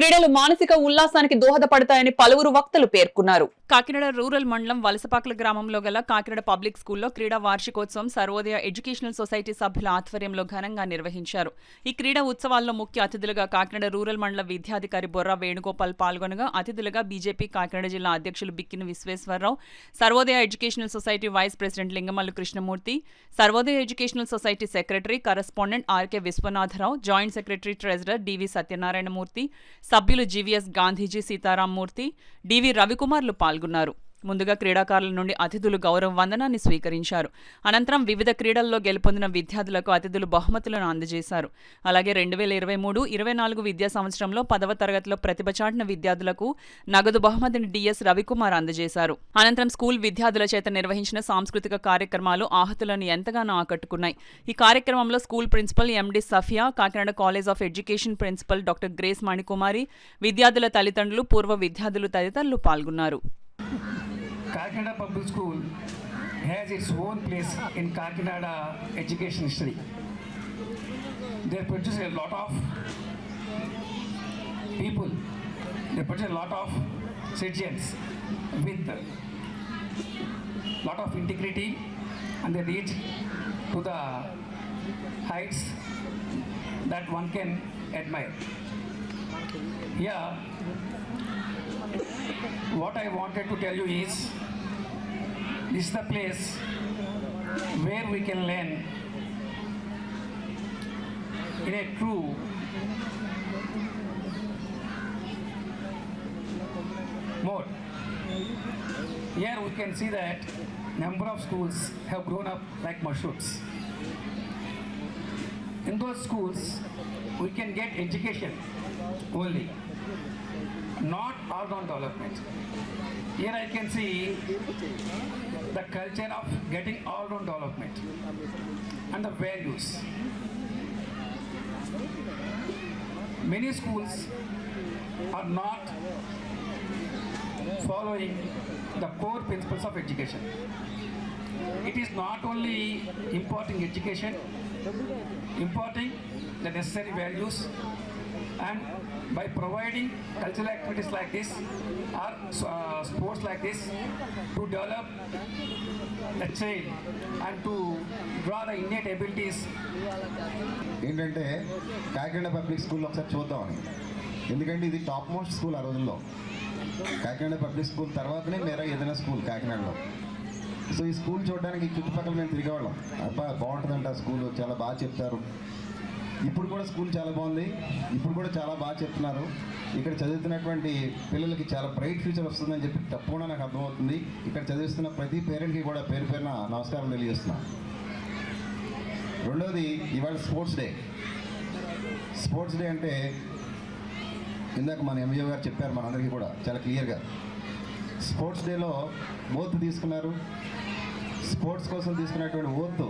క్రీడలు మానసిక ఉల్లాసానికి దోహదపడతాయని పలువురు వక్తలు పేర్కొన్నారు. కాకినాడ రూరల్ మండలం వలసపాకల గ్రామంలో గల కాకినాడ పబ్లిక్ స్కూల్లో క్రీడా వార్షికోత్సవం సర్వోదయ ఎడ్యుకేషనల్ సొసైటీ సభ్యుల ఆధ్వర్యంలో ఘనంగా నిర్వహించారు. ఈ క్రీడా ఉత్సవాల్లో ముఖ్య అతిథులుగా కాకినాడ రూరల్ మండల విద్యాధికారి బొర్రా వేణుగోపాల్ పాల్గొనగా, అతిథులుగా బీజేపీ కాకినాడ జిల్లా అధ్యక్షులు Bikkina Visweswararao, Sarvodaya educational society vice president Lingamallu Krishnamurthy, Sarvodaya educational society secretary correspondent RK Viswanatharao, joint secretary treasurer DV Satyanarayanamurthy, సభ్యులు జీవీఎస్ గాంధీజీ సీతారామమూర్తి, డివి రవికుమార్లు పాల్గొన్నారు. ముందుగా క్రీడాకారుల నుండి అతిథులు గౌరవ వందనాన్ని స్వీకరించారు. అనంతరం వివిధ క్రీడల్లో గెలుపొందిన విద్యార్థులకు అతిథులు బహుమతులను అందజేశారు. అలాగే 2023-24 విద్యా సంవత్సరంలో 10వ తరగతిలో ప్రతిభ చాటిన విద్యార్థులకు నగదు బహుమతిని డిఎస్ రవికుమార్ అందజేశారు. అనంతరం స్కూల్ విద్యార్థుల చేత నిర్వహించిన సాంస్కృతిక కార్యక్రమాలు ఆహతులను ఎంతగానో ఆకట్టుకున్నాయి. ఈ కార్యక్రమంలో school principal MD Safia, Kakinada college of education principal doctor Grace Manikumari, విద్యార్థుల తల్లిదండ్రులు, పూర్వ విద్యార్థులు తదితరులు పాల్గొన్నారు. Kakinada Public School has its own place in Kakinada education history. They produce a lot of people, they produce a lot of citizens with a lot of integrity, and they reach to the heights that one can admire. Here, what I wanted to tell you is, this is the place where we can learn in a true mode. Here we can see that number of schools have grown up like mushrooms. In those schools, we can get education only, not all-round development. Here I can see the culture of getting all-round development and the values. Many schools are not following the core principles of education. It is not only imparting education, imparting the necessary values, and by providing cultural activities like this or sports like this to develop the child and to draw the innate abilities. ఏంటంటే Kakinada public స్కూల్లో ఒకసారి చూద్దామని, ఎందుకంటే ఇది top most school ఆ రోజుల్లో. Kakinada public school తర్వాతనే మేరా ఏదైనా స్కూల్ కాకినాడలో. సో ఈ స్కూల్ చూడడానికి చుట్టుపక్కల మేము తిరిగేవాళ్ళం. అబ్బా బాగుంటుందంట స్కూల్, చాలా బాగా చెప్తారు. ఇప్పుడు కూడా స్కూల్ చాలా బాగుంది, ఇప్పుడు కూడా చాలా బాగా చెప్తున్నారు. ఇక్కడ చదువుతున్నటువంటి పిల్లలకి చాలా బ్రైట్ ఫ్యూచర్ వస్తుందని చెప్పి తప్పకుండా నాకు అర్థమవుతుంది. ఇక్కడ చదివిస్తున్న ప్రతి పేరెంట్కి కూడా పేరు పేరున నమస్కారం తెలియజేస్తున్నాను. రెండవది, ఇవాళ స్పోర్ట్స్ డే. స్పోర్ట్స్ డే అంటే ఇందాక మన ఎంజే గారు చెప్పారు మనందరికీ కూడా చాలా క్లియర్గా. స్పోర్ట్స్ డేలో ఓత్ తీసుకున్నారు. స్పోర్ట్స్ కోసం తీసుకున్నటువంటి ఓత్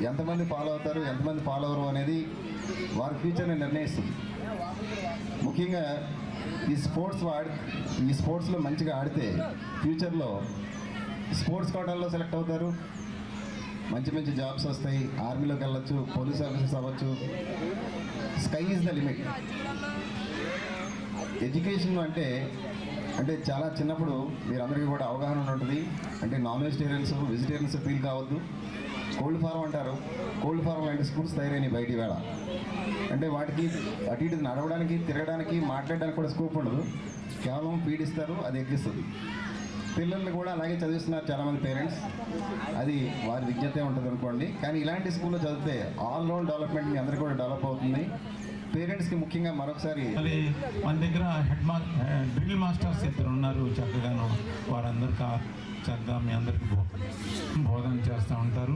ఎంతమంది ఫాలో అవుతారు, ఎంతమంది ఫాలో అవ్వరు అనేది వారి ఫ్యూచర్ని నిర్ణయిస్తుంది. ముఖ్యంగా ఈ స్పోర్ట్స్లో మంచిగా ఆడితే ఫ్యూచర్లో స్పోర్ట్స్ కోటాల్లో సెలెక్ట్ అవుతారు, మంచి మంచి జాబ్స్ వస్తాయి, ఆర్మీలోకి వెళ్ళొచ్చు, పోలీస్ ఆఫీసర్స్ అవ్వచ్చు. Sky is the limit. Education అంటే చాలా చిన్నప్పుడు మీరందరికీ కూడా అవగాహన ఉంటుంది. అంటే నాన్ వెజిటేరియన్స్ ఫీల్ కావద్దు. కోల్డ్ ఫారం అంటారు. కోల్డ్ ఫారం లాంటి స్కూల్స్ తయారైనాయి బయట వేళ. అంటే వాటికి అటు ఇటు నడవడానికి, తిరగడానికి, మాట్లాడడానికి కూడా స్కోప్ ఉండదు. కేవలం పీడిస్తారు, అది ఎక్కిస్తుంది. పిల్లల్ని కూడా అలాగే చదివిస్తున్నారు చాలామంది పేరెంట్స్. అది వారి విజ్ఞతే ఉంటుంది అనుకోండి. కానీ ఇలాంటి స్కూల్లో చదివితే ఆల్ రౌండ్ డెవలప్మెంట్ మీ అందరికీ కూడా డెవలప్ అవుతుంది. పేరెంట్స్కి ముఖ్యంగా మరొకసారి మన దగ్గర డ్రిల్ మాస్టర్స్ ఇద్దరు ఉన్నారు. చక్కగాను వారందరికీ చక్కగా మీ అందరికీ బోధన చేస్తూ ఉంటారు.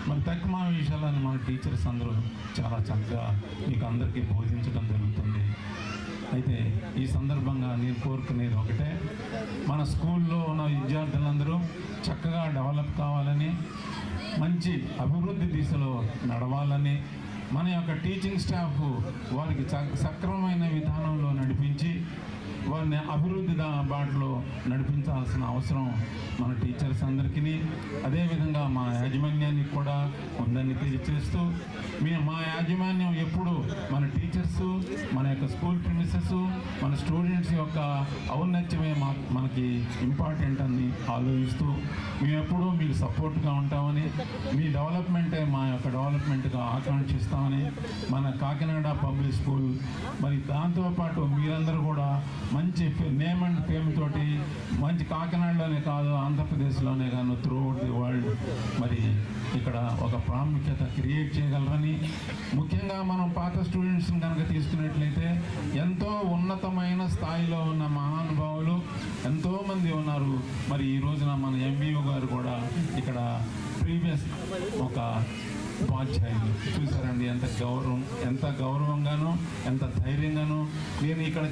మరి తక్కువ విషయాలను మన టీచర్స్ అందరూ చాలా చక్కగా మీకు అందరికీ బోధించడం జరుగుతుంది. అయితే ఈ సందర్భంగా నేను కోరుకునేది ఒకటే, మన స్కూల్లో ఉన్న విద్యార్థులందరూ చక్కగా డెవలప్ కావాలని, మంచి అభివృద్ధి దిశలో నడవాలని, మన యొక్క టీచింగ్ స్టాఫ్ వారికి సక్రమమైన విధానంలో నడిపించి వారిని దాన్ని అభివృద్ధి బాటలో నడిపించాల్సిన అవసరం మన టీచర్స్ అందరికీ, అదేవిధంగా మా యాజమాన్యానికి కూడా ఉందని తెలియజేస్తూ, మా యాజమాన్యం ఎప్పుడు మన టీచర్స్, మన యొక్క స్కూల్ ప్రిమిసెస్, మన స్టూడెంట్స్ యొక్క ఔన్నత్యమే మనకి ఇంపార్టెంట్ అని ఆలోచిస్తూ మేము ఎప్పుడూ మీకు సపోర్ట్గా ఉంటామని, మీ డెవలప్మెంటే మా యొక్క డెవలప్మెంట్గా ఆకాంక్షిస్తామని, మన కాకినాడ పబ్లిక్ స్కూల్ మరి దాంతోపాటు మీరందరూ కూడా మంచి నేమ్ అండ్ ఫేమ్ తోటి మంచి కాకినాడలోనే కాదు ఆంధ్రప్రదేశ్లోనే కాదు త్రూ అవుట్ ది వరల్డ్ మరి ఇక్కడ ఒక ప్రాముఖ్యత క్రియేట్ చేయగలరని, ముఖ్యంగా మనం పాత స్టూడెంట్స్ని కనుక తీసుకున్నట్లయితే ఎంతో ఉన్నతమైన స్థాయిలో ఉన్న మహానుభావులు ఎంతోమంది ఉన్నారు. మరి ఈ రోజున మన ఎంబీఓ గారు కూడా ఇక్కడ ప్రీవియస్ ఒక ఉపాధ్యాయులు చూసారండి, ఎంత గౌరవంగానూ ఎంత ధైర్యంగానూ. నేను ఇక్కడ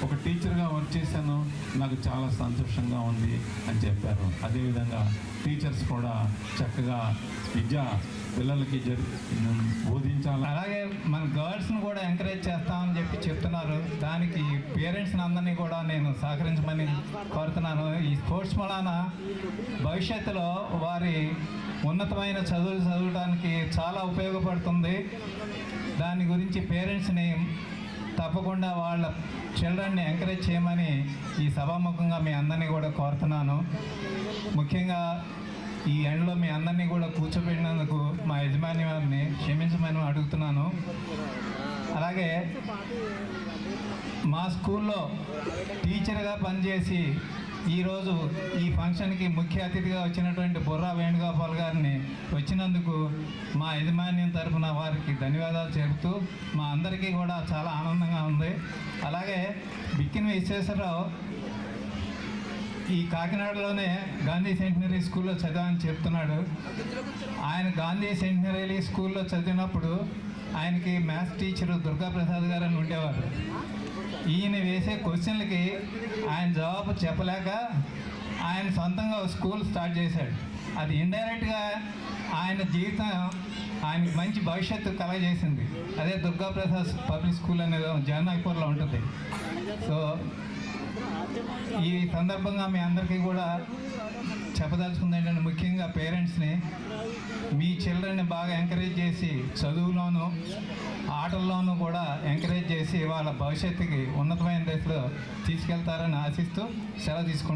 ఒక టీచర్గా వర్క్ చేశాను, నాకు చాలా సంతోషంగా ఉంది అని చెప్పారు. అదేవిధంగా టీచర్స్ కూడా చక్కగా పిల్లలకి బోధించాలి. అలాగే మన గర్ల్స్ని కూడా ఎంకరేజ్ చేస్తామని చెప్తున్నారు. దానికి పేరెంట్స్ని అందరినీ కూడా నేను సహకరించమని కోరుతున్నాను. ఈ స్పోర్ట్స్ వలన భవిష్యత్తులో వారి ఉన్నతమైన చదువులు చదవడానికి చాలా ఉపయోగపడుతుంది. దాని గురించి పేరెంట్స్ని తప్పకుండా వాళ్ళ చిల్డ్రన్ని ఎంకరేజ్ చేయమని ఈ సభాముఖంగా మీ అందరినీ కూడా కోరుతున్నాను. ముఖ్యంగా ఈ ఎండ్లో మీ అందరినీ కూడా కూర్చోబెట్టినందుకు మా యజమాని క్షమించమని అడుగుతున్నాను. అలాగే మా స్కూల్లో టీచర్గా పనిచేసి ఈరోజు ఈ ఫంక్షన్కి ముఖ్య అతిథిగా వచ్చినటువంటి బుర్రా వేణుగోపాల్ గారిని వచ్చినందుకు మా యజమాన్యం తరఫున వారికి ధన్యవాదాలు చెబుతూ మా అందరికీ కూడా చాలా ఆనందంగా ఉంది. అలాగే బిక్కిన విశ్వేశ్వరరావు ఈ కాకినాడలోనే గాంధీ సెంటినరీ స్కూల్లో చదివామని చెప్తున్నాడు. ఆయన గాంధీ సెంటినరీ స్కూల్లో చదివినప్పుడు ఆయనకి మ్యాథ్స్ టీచరు దుర్గాప్రసాద్ గారు అని ఉండేవారు. ఈయన వేసే క్వశ్చన్లకి ఆయన జవాబు చెప్పలేక ఆయన సొంతంగా స్కూల్ స్టార్ట్ చేశాడు. అది ఇండైరెక్ట్గా ఆయన జీవితం ఆయనకి మంచి భవిష్యత్తు కలగజేసింది. అదే దుర్గాప్రసాద్ పబ్లిక్ స్కూల్ అనేది జగన్నాథ్పూర్లో ఉంటుంది. సో ఈ సందర్భంగా మీ అందరికీ కూడా చెప్పదలుచుకుంది ఏంటంటే, ముఖ్యంగా పేరెంట్స్ని మీ చిల్డ్రన్ని బాగా ఎంకరేజ్ చేసి చదువులోనూ ఆటల్లోనూ కూడా ఎంకరేజ్ చేసి వాళ్ళ భవిష్యత్తుకి ఉన్నతమైన దశలో తీసుకెళ్తారని ఆశిస్తూ సెలవు తీసుకుంటాను.